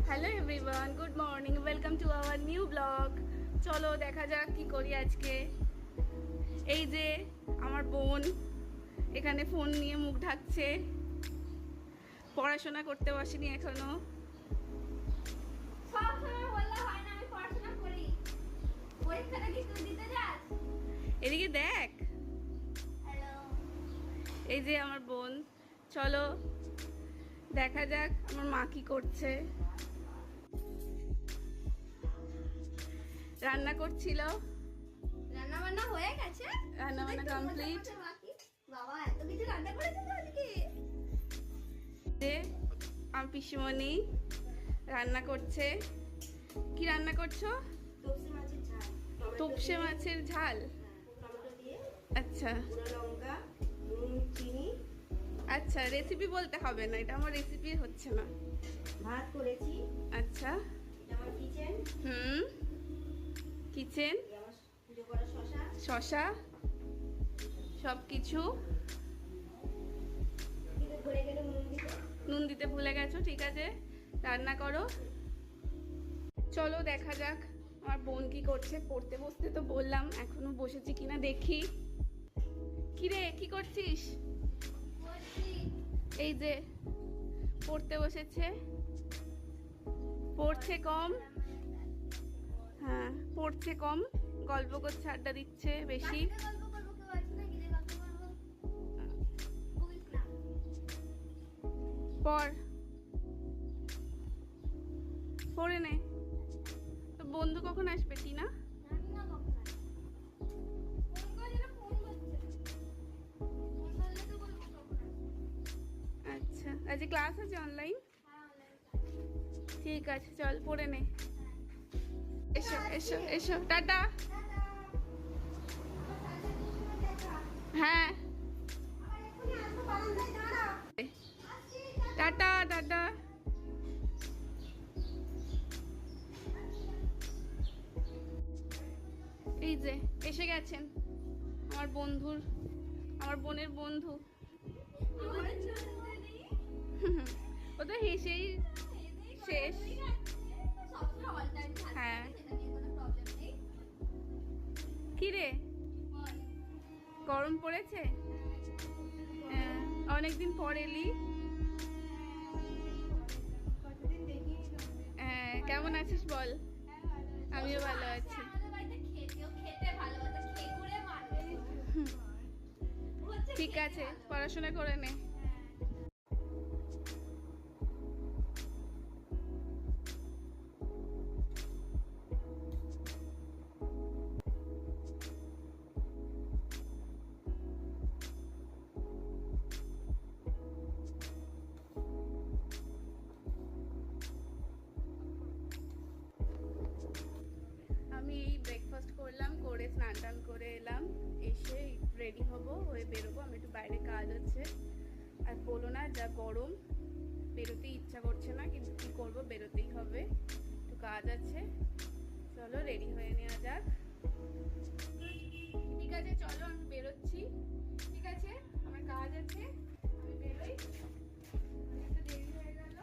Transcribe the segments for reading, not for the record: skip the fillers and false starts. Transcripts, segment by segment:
Hello everyone, good morning, welcome to our new blog. চলো দেখা যাক কি করি আজকে। এই যে আমার বোন এখানে ফোন নিয়ে মুখ ঢাকছে, পড়াশোনা করতে বসেনি এখনো। এদিকে দেখ, এই যে আমার বোন। চলো দেখা যাক আমার মা কি করছে। রান্না করছিল, রান্না বান্না হয়ে গেছে, রান্না বান্না কমপ্লিট। বাবা এত কিছু রান্না করেছে তো আজকে। যে আমার পিসিমণি রান্না করছে। কি রান্না করছো? তপসে মাছের ঝাল। তোপসে মাছের ঝাল। টমেটো দিয়ে, আচ্ছা গুঁড়ো লঙ্কা, নুন, চিনি। আচ্ছা, রেসিপি বলতে হবে না, এটা আমার রেসিপি হচ্ছে না। ভাত করেছি। আচ্ছা, এটা আমার কিচেন। কিচেন, আমার পুজো করা শশা। শশা, সব কিছু। কিন্তু ভরে গেলে নুন দিতে। নুন দিতে ভুলে গেছো, ঠিক আছে, রান্না করো। চলো দেখা যাক আমার বোন কি করছে। পড়তে বসতে তো বললাম, এখনো বসেছি কিনা দেখি। কিরে কি করছিস? এই যে পড়তে বসেছে, পড়ছে কম। হ্যাঁ পড়ছে কম, গল্প করছে, আড্ডা দিচ্ছে বেশি। গল্প করবো, কেউ আছে নাকি যে গল্প করবো? বলিস না। পড়, পড়ে নে। তো বন্ধু কখন আসবে টিনা? জানি না কখন আসবে। ফোন করে না, ফোন করছে। ফোন করলে তো বলবো কখন আসবে। আচ্ছা, আজকে ক্লাস আছে অনলাইন? হ্যাঁ, অনলাইন। ঠিক আছে, চল পড়ে নে। এসো এসো এসো, টাটা। হ্যাঁ টাটা টাটা। এই যে এসে গেছেন আমার বন্ধুর, আমার বোনের বন্ধু। ও তো হেসেই শেষ। হ্যাঁ। কি রে, গরম পড়েছে? হ্যাঁ, অনেকদিন পর এলি। হ্যাঁ, কেমন আছিস বল? আমিও ভালো আছি। ঠিক আছে, পড়াশোনা করে নে। আমি এই ব্রেকফাস্ট করলাম, করে স্নান টান করে এলাম, এসে রেডি হব, হয়ে বেরোবো। আমি একটু বাইরে কাজ আছে। আর বলো না, যা গরম, বেরোতেই ইচ্ছা করছে না, কিন্তু কি করবো, বেরোতেই হবে, একটু কাজ আছে। চলো রেডি হয়ে নেওয়া যাক। ঠিক আছে চলো, আমি বেরোচ্ছি। ঠিক আছে, আমার কাজ আছে, আমি বেরোই। অনেকটা দেরি হয়ে গেল।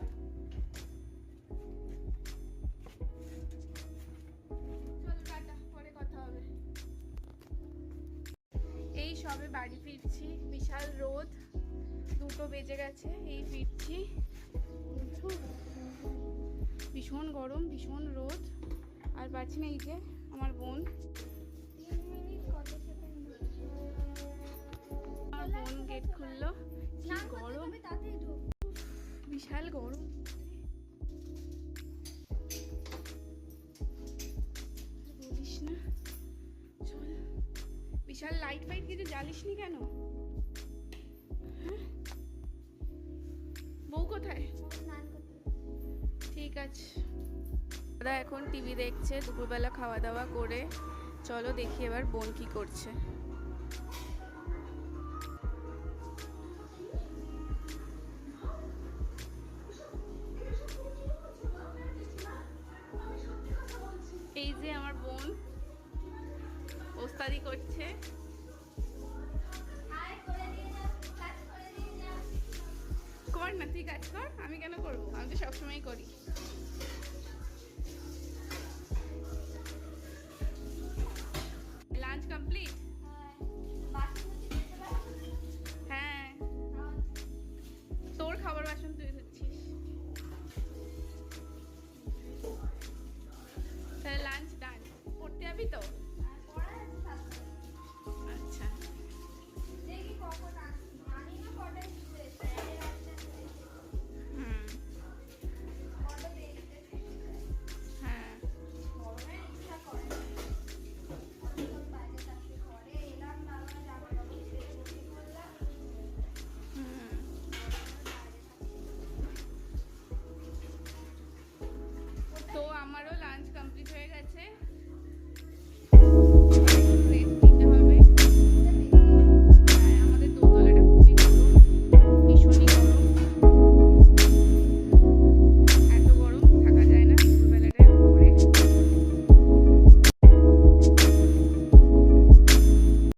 চলো টাটা, পরে কথা হবে। এই সবে বাড়ি ফিরছি, বিশাল রোদ, 2টো বেজে গেছে, এই ফিরছি। ভীষণ গরম, ভীষণ রোদ, আর পারছি না। এই যে আমার বোন, আমার বোন গেট খুললো। কি গরম, বিশাল গরম। বলিস না, চল। বিশাল লাইট ফাইট কিছু জ্বালিসনি কেন? হ্যাঁ, বউ কোথায়? ঠিক আছে, দাদা এখন টিভি দেখছে, দুপুরবেলা খাওয়া দাওয়া করে। চলো দেখি এবার বোন কি করছে। এই যে আমার বোন ওস্তাদি করছে। কর না, তুই কাজ কর, আমি কেন করবো? আমি তো সবসময় করি। হচ্ছে